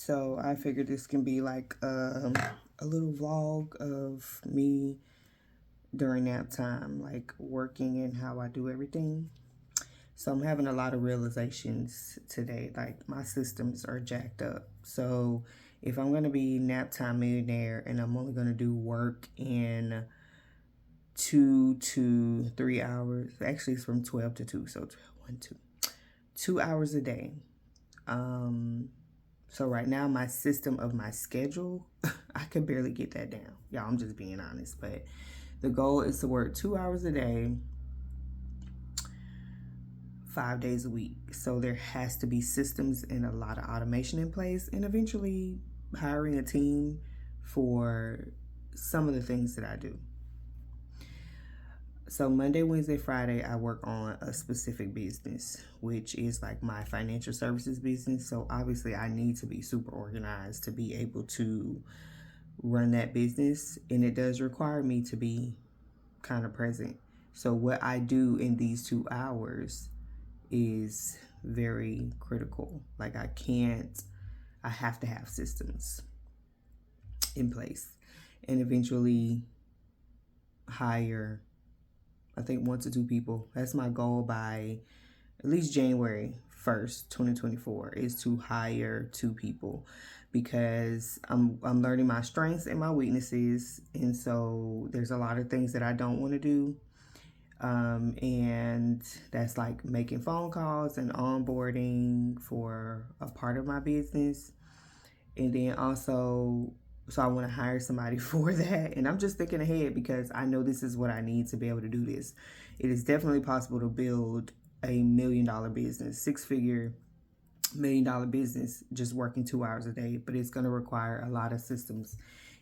So I figured this can be like a little vlog of me during nap time, like working and how I do everything. So I'm having a lot of realizations today. Like my systems are jacked up. So if I'm gonna be Naptime Millionaire and I'm only gonna do work in 2 to 3 hours, actually it's from 12 to 2, so 12, 1, 2, 2 hours a day. So right now my system of my schedule, I can barely get that down. Y'all, I'm just being honest, but the goal is to work 2 hours a day, 5 days a week. So there has to be systems and a lot of automation in place, and eventually hiring a team for some of the things that I do. So Monday, Wednesday, Friday, I work on a specific business, which is like my financial services business. So obviously I need to be super organized to be able to run that business. And it does require me to be kind of present. So what I do in these 2 hours is very critical. Like I have to have systems in place and eventually hire, I think, 1 to 2 people. That's my goal by at least January 1st, 2024, is to hire 2 people, because I'm learning my strengths and my weaknesses, and so there's a lot of things that I don't want to do. And that's like making phone calls and onboarding for a part of my business. And then also, so I want to hire somebody for that. And I'm just thinking ahead because I know this is what I need to be able to do this. It is definitely possible to build a $1 million business, 6-figure $1 million business, just working 2 hours a day, but it's going to require a lot of systems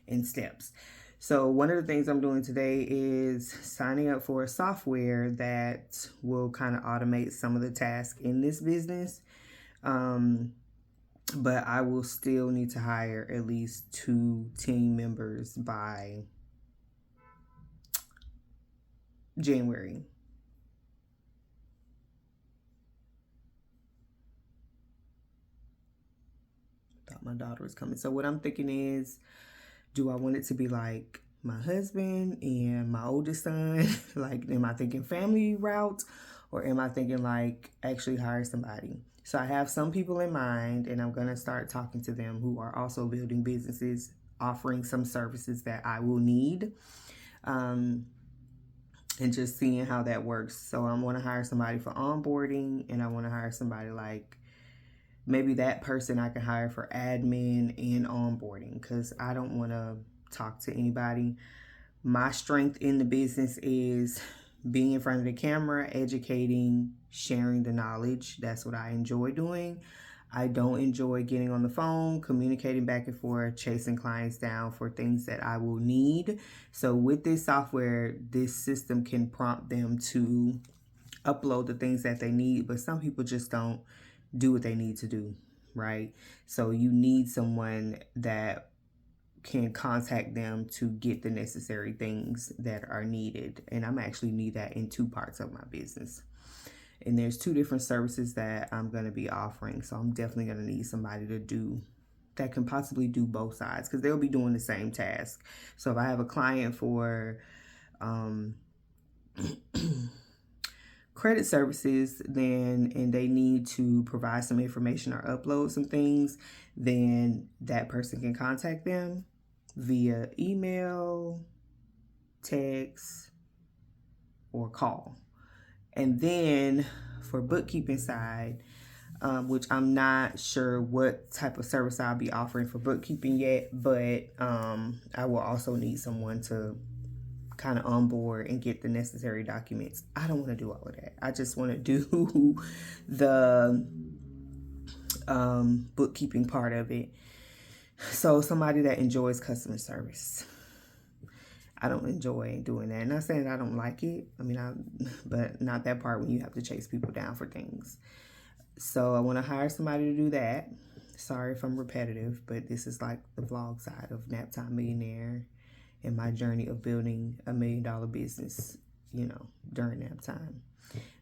and steps. So one of the things I'm doing today is signing up for a software that will kind of automate some of the tasks in this business. But I will still need to hire at least 2 team members by January. Thought my daughter was coming. So what I'm thinking is, do I want it to be like my husband and my oldest son? Like, am I thinking family route, or am I thinking like actually hire somebody? So I have some people in mind, and I'm going to start talking to them who are also building businesses, offering some services that I will need, and just seeing how that works. So I want to hire somebody for onboarding, and I want to hire somebody like, maybe that person I can hire for admin and onboarding, because I don't want to talk to anybody. My strength in the business is being in front of the camera, educating, sharing the knowledge. That's what I enjoy doing. I don't enjoy getting on the phone, communicating back and forth, chasing clients down for things that I will need. So with this software, this system can prompt them to upload the things that they need, but some people just don't do what they need to do, right? So you need someone that can contact them to get the necessary things that are needed. And I'm actually need that in 2 parts of my business. And there's 2 different services that I'm going to be offering. So I'm definitely going to need somebody to do that can possibly do both sides, because they'll be doing the same task. So if I have a client for credit services, then, and they need to provide some information or upload some things, then that person can contact them via email, text, or call. And then for bookkeeping side, which I'm not sure what type of service I'll be offering for bookkeeping yet, but I will also need someone to kind of on board and get the necessary documents. I don't want to do all of that. I just want to do the bookkeeping part of it. So somebody that enjoys customer service. I don't enjoy doing that. Not saying I don't like it. I mean, but not that part when you have to chase people down for things. So I want to hire somebody to do that. Sorry if I'm repetitive, but this is like the vlog side of Naptime Millionaire and my journey of building a $1 million business, during nap time.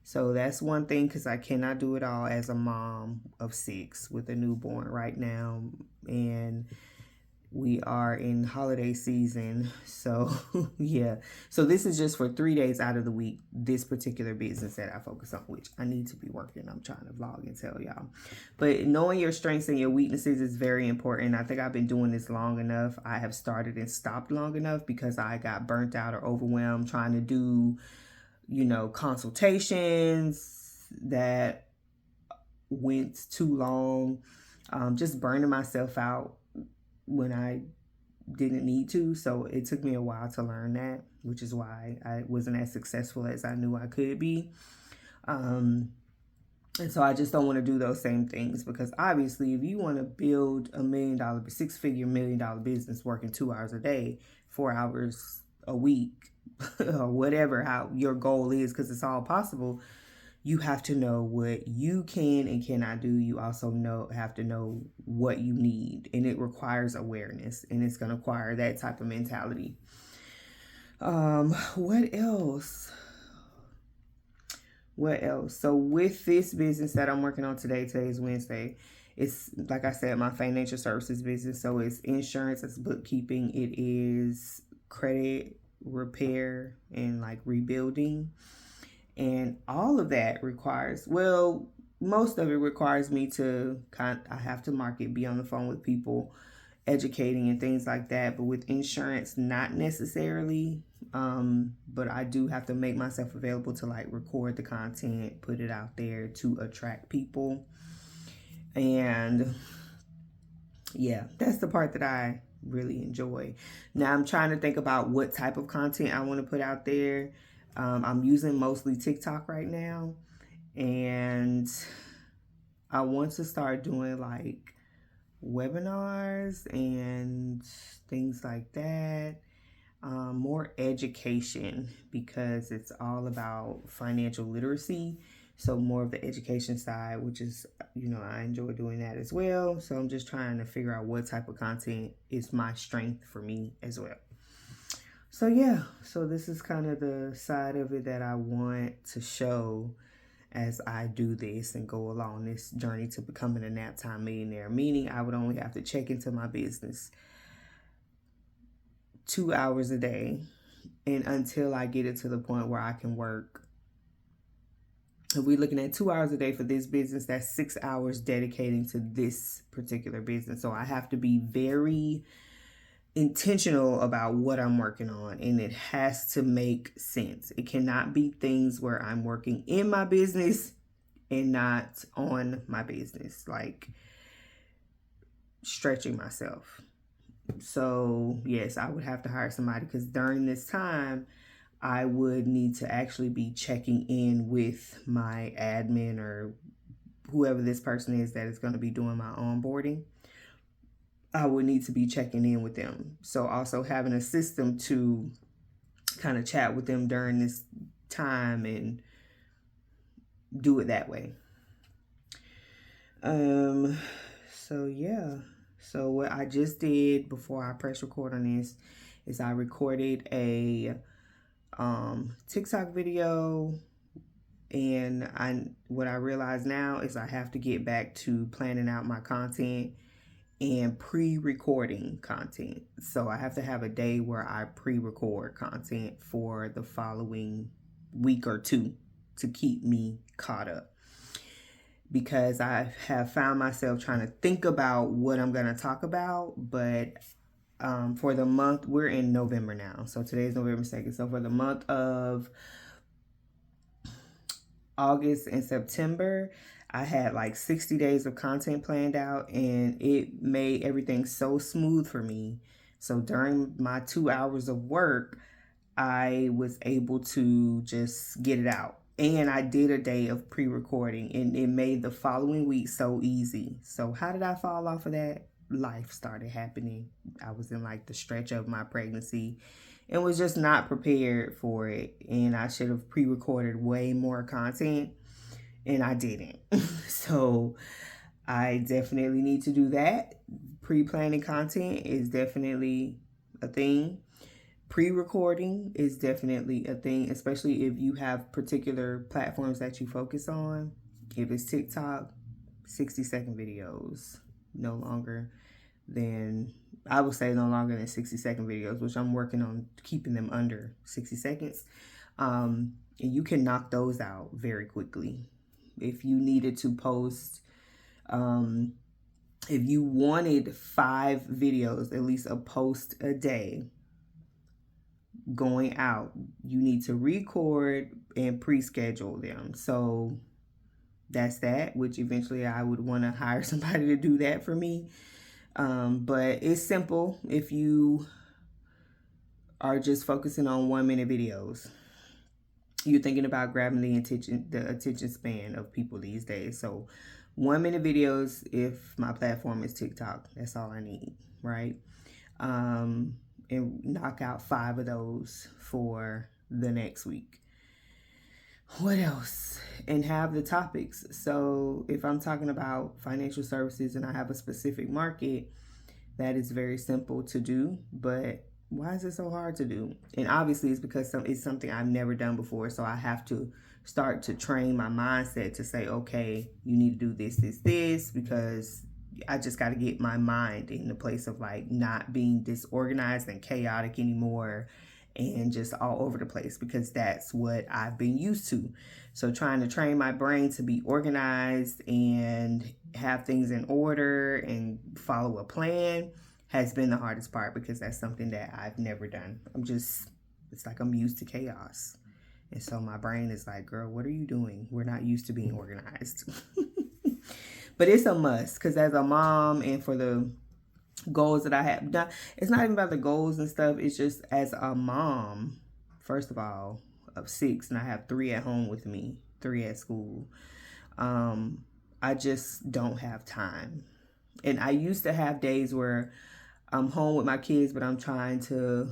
So that's one thing, because I cannot do it all as a mom of 6 with a newborn right now. And we are in holiday season. So yeah. So this is just for 3 days out of the week, this particular business that I focus on, which I need to be working. I'm trying to vlog and tell y'all. But knowing your strengths and your weaknesses is very important. I think I've been doing this long enough. I have started and stopped long enough because I got burnt out or overwhelmed trying to do, consultations that went too long. Just burning myself out when I didn't need to. So it took me a while to learn that, which is why I wasn't as successful as I knew I could be. And so I just don't want to do those same things, because obviously if you want to build $1 million, $6-figure $1 million business working 2 hours a day, 4 hours a week, or whatever, how your goal is, because it's all possible, you have to know what you can and cannot do. You also have to know what you need, and it requires awareness, and it's going to require that type of mentality. What else? So with this business that I'm working on today is Wednesday. It's, like I said, my financial services business. So it's insurance, it's bookkeeping, it is credit repair and like rebuilding. And all of that requires, most of it requires me to I have to market, be on the phone with people, educating and things like that. But with insurance, not necessarily. But I do have to make myself available to like record the content, put it out there to attract people. And yeah, that's the part that I really enjoy. Now I'm trying to think about what type of content I want to put out there. I'm using mostly TikTok right now, and I want to start doing like webinars and things like that. More education, because it's all about financial literacy. So more of the education side, which is, I enjoy doing that as well. So I'm just trying to figure out what type of content is my strength for me as well. So yeah, so this is kind of the side of it that I want to show as I do this and go along this journey to becoming a Naptime Millionaire, meaning I would only have to check into my business 2 hours a day, and until I get it to the point where I can work. If we're looking at 2 hours a day for this business, that's 6 hours dedicating to this particular business. So I have to be very intentional about what I'm working on, and it has to make sense. It cannot be things where I'm working in my business and not on my business, like stretching myself. So yes, I would have to hire somebody, because during this time I would need to actually be checking in with my admin or whoever this person is that is going to be doing my onboarding. I would need to be checking in with them. So also having a system to kind of chat with them during this time and do it that way. So yeah. So what I just did before I press record on this is I recorded a TikTok video, and what I realize now is I have to get back to planning out my content and pre-recording content. So I have to have a day where I pre-record content for the following week or two to keep me caught up, because I have found myself trying to think about what I'm going to talk about. But for the month, we're in November now, so today's November 2nd. So for the month of August and September, I had like 60 days of content planned out, and it made everything so smooth for me. So during my 2 hours of work, I was able to just get it out. And I did a day of pre-recording, and it made the following week so easy. So how did I fall off of that? Life started happening. I was in like the stretch of my pregnancy and was just not prepared for it. And I should have pre-recorded way more content, and I didn't. So I definitely need to do that. Pre-planning content is definitely a thing. Pre-recording is definitely a thing, especially if you have particular platforms that you focus on. If it's TikTok, 60-second videos, no longer than, I would say no longer than 60-second videos, which I'm working on keeping them under 60 seconds. And you can knock those out very quickly. If you needed to post, if you wanted 5 videos, at least a post a day going out, you need to record and pre-schedule them. So that's that, which eventually I would want to hire somebody to do that for me. But it's simple if you are just focusing on 1-minute videos. You're thinking about grabbing the attention span of people these days. So 1-minute videos, if my platform is TikTok, that's all I need, right? And knock out 5 of those for the next week. What else? And have the topics. So if I'm talking about financial services and I have a specific market, that is very simple to do, but why is it so hard to do? And obviously it's because it's something I've never done before. So I have to start to train my mindset to say, okay, you need to do this, because I just got to get my mind in the place of like not being disorganized and chaotic anymore and just all over the place, because that's what I've been used to. So trying to train my brain to be organized and have things in order and follow a plan has been the hardest part, because that's something that I've never done. It's like I'm used to chaos. And so my brain is like, girl, what are you doing? We're not used to being organized. But it's a must, because as a mom and for the goals that I have, it's not even about the goals and stuff. It's just as a mom, first of all, of 6, and I have 3 at home with me, 3 at school. I just don't have time. And I used to have days where I'm home with my kids, but I'm trying to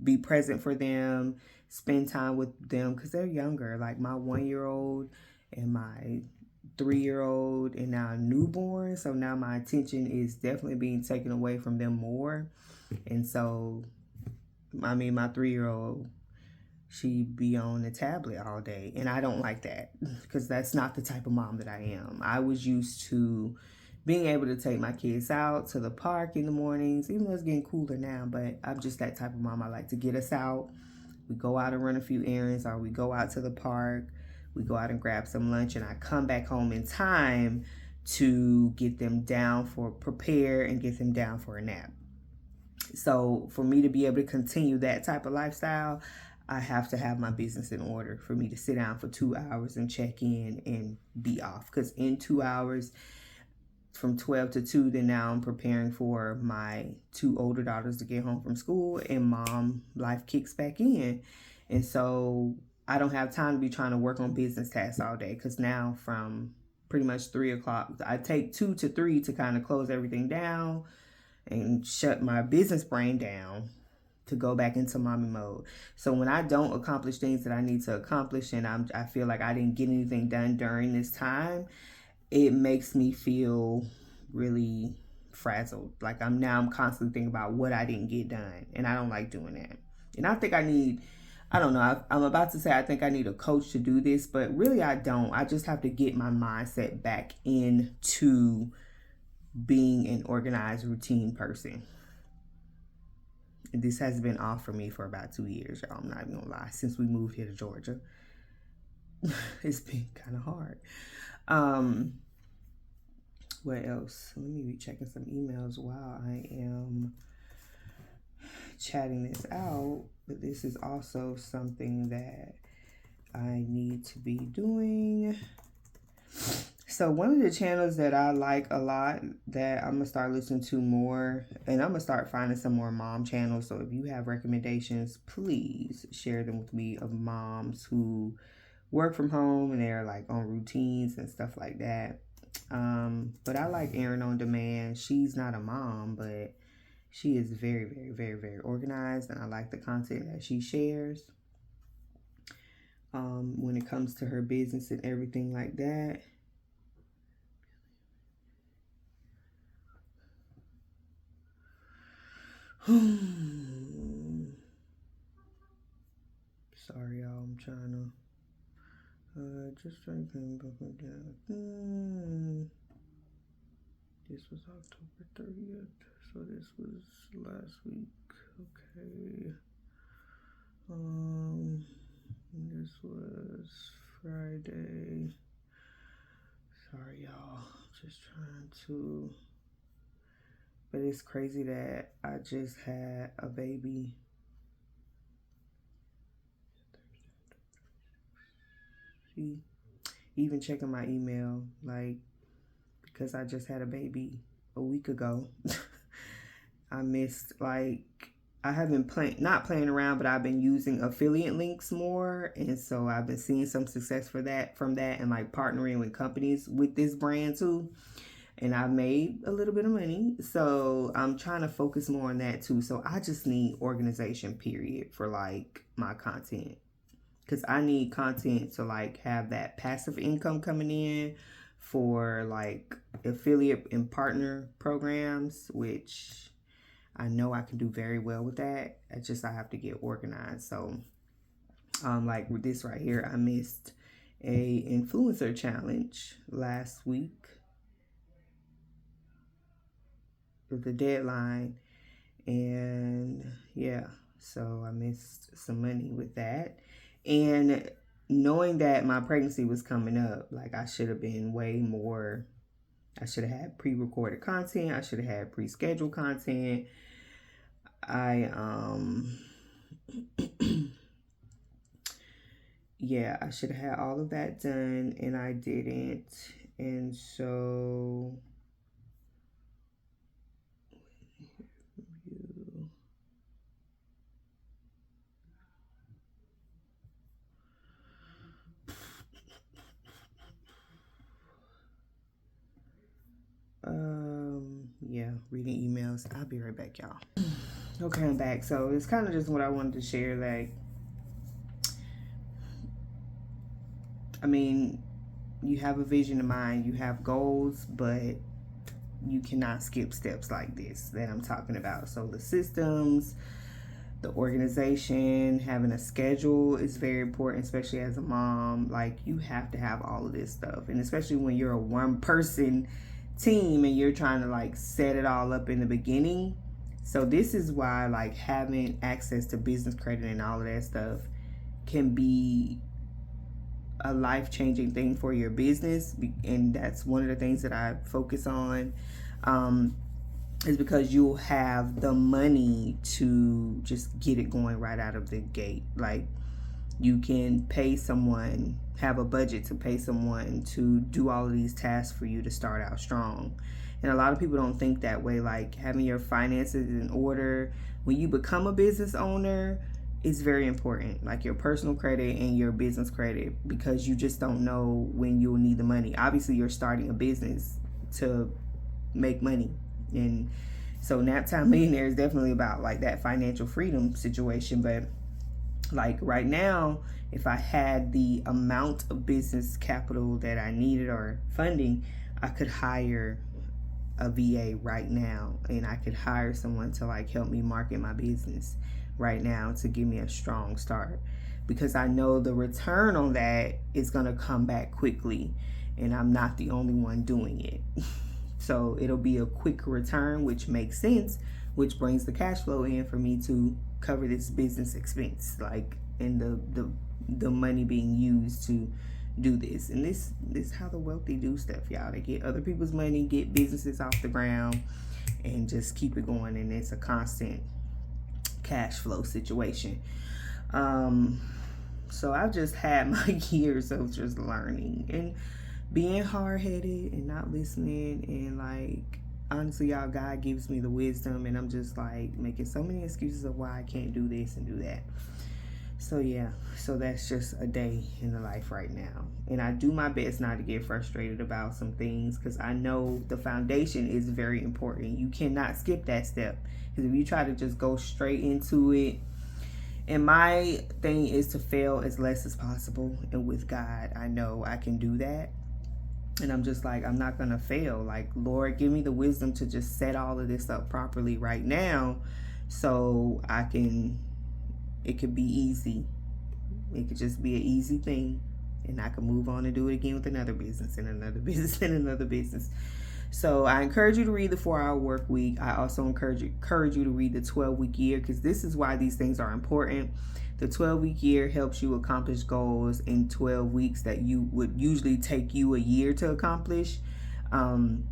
be present for them, spend time with them, because they're younger. Like my 1-year-old and my 3-year-old and now a newborn. So now my attention is definitely being taken away from them more. And so, I mean, my 3-year-old, she be on the tablet all day. And I don't like that, because that's not the type of mom that I am. I was used to being able to take my kids out to the park in the mornings, even though it's getting cooler now, but I'm just that type of mom. I like to get us out. We go out and run a few errands, or we go out to the park. We go out and grab some lunch, and I come back home in time to get them down prepare and get them down for a nap. So for me to be able to continue that type of lifestyle, I have to have my business in order for me to sit down for 2 hours and check in and be off. Because in 2 hours, from 12 to 2, then now I'm preparing for my 2 older daughters to get home from school, and mom life kicks back in. And so I don't have time to be trying to work on business tasks all day, because now from pretty much 3 o'clock, I take 2 to 3 to kind of close everything down and shut my business brain down to go back into mommy mode. So when I don't accomplish things that I need to accomplish, and I feel like I didn't get anything done during this time, it makes me feel really frazzled. Like I'm constantly thinking about what I didn't get done, and I don't like doing that. And I think I don't know, I'm about to say I think I need a coach to do this, but really I don't. I just have to get my mindset back into being an organized routine person. This has been off for me for about 2 years, y'all. I'm not even gonna lie. Since we moved here to Georgia, it's been kind of hard. What else? Let me be checking some emails while I am chatting this out. But this is also something that I need to be doing. So one of the channels that I like a lot that I'm going to start listening to more, and I'm going to start finding some more mom channels. So if you have recommendations, please share them with me, of moms who work from home and they're like on routines and stuff like that. But I like Erin on Demand. She's not a mom, but she is very, very, very, very organized, and I like the content that she shares when it comes to her business and everything like that. This was October 30th, so this was last week. Okay. This was Friday. Sorry, y'all. Just trying to. But it's crazy that I just had a baby. See, even checking my email, like, because I just had a baby a week ago. I missed, like, I haven't not playing around, but I've been using affiliate links more, and so I've been seeing some success from that, and like partnering with companies with this brand too, and I've made a little bit of money, so I'm trying to focus more on that too. So I just need organization, period, for like my content, because I need content to like have that passive income coming in for like affiliate and partner programs, which I know I can do very well with that. I have to get organized. So, like with this right here, I missed a influencer challenge last week with the deadline, and yeah, so I missed some money with that. And knowing that my pregnancy was coming up, like I should have been way more. I should have had pre-recorded content. I should have had pre-scheduled content. Yeah, I should have had all of that done, and I didn't. And so yeah, reading emails. I'll be right back, y'all. Okay, I'm back. So it's kind of just what I wanted to share. Like, I mean, you have a vision in mind, you have goals, but you cannot skip steps like this that I'm talking about. So the systems, the organization, having a schedule is very important, especially as a mom. Like, you have to have all of this stuff, and especially when you're a one-person team and you're trying to like set it all up in the beginning. So this is why like having access to business credit and all of that stuff can be a life-changing thing for your business, and that's one of the things that I focus on, is because you'll have the money to just get it going right out of the gate. Like, you can pay someone, have a budget to pay someone to do all of these tasks for you to start out strong. And a lot of people don't think that way. Like, having your finances in order when you become a business owner is very important, like your personal credit and your business credit, because you just don't know when you'll need the money. Obviously, you're starting a business to make money, and so Naptime Millionaire is definitely about like that financial freedom situation. But like right now, if I had the amount of business capital that I needed or funding, I could hire a VA right now, and I could hire someone to like help me market my business right now to give me a strong start, because I know the return on that is going to come back quickly, and I'm not the only one doing it. So it'll be a quick return, which makes sense, which brings the cash flow in for me to cover this business expense, like, and the money being used to do this. And this is how the wealthy do stuff, y'all. They get other people's money, get businesses off the ground, and just keep it going, and it's a constant cash flow situation. So I've just had my years of just learning and being hard-headed and not listening, and like, honestly, y'all, God gives me the wisdom, and I'm just like making so many excuses of why I can't do this and do that. So yeah, so that's just a day in the life right now. And I do my best not to get frustrated about some things, because I know the foundation is very important. You cannot skip that step, because if you try to just go straight into it, and my thing is to fail as less as possible. And with God, I know I can do that. And I'm just like, I'm not going to fail. Like, Lord, give me the wisdom to just set all of this up properly right now, so it could be easy. It could just be an easy thing and I can move on and do it again with another business and another business and another business. So I encourage you to read the 4-Hour Work Week. I also encourage you to read the 12-week year, because this is why these things are important. The 12-week year helps you accomplish goals in 12 weeks that you would usually take you a year to accomplish. And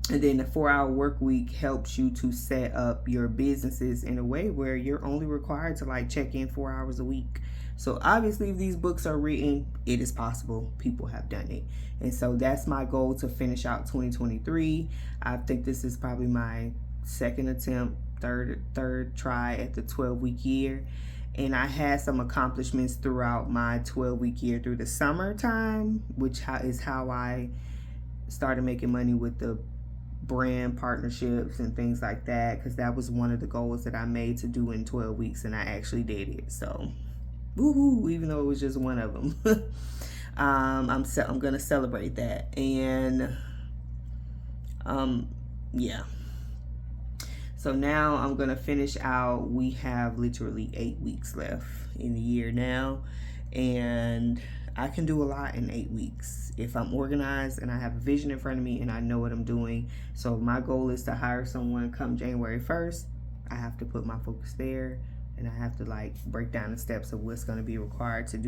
then the 4-Hour Work Week helps you to set up your businesses in a way where you're only required to like check in 4 hours a week. So obviously, if these books are written, it is possible. People have done it. And so that's my goal, to finish out 2023. I think this is probably my second attempt, third try at the 12-week year. And I had some accomplishments throughout my 12-week year through the summertime, which is how I started making money with the brand partnerships and things like that, because that was one of the goals that I made to do in 12 weeks, and I actually did it. So woohoo, even though it was just one of them. I'm gonna celebrate that. And yeah, so now I'm gonna finish out. We have literally 8 weeks left in the year now, and I can do a lot in 8 weeks if I'm organized and I have a vision in front of me and I know what I'm doing. So my goal is to hire someone come January 1st. I have to put my focus there, and I have to like break down the steps of what's going to be required to do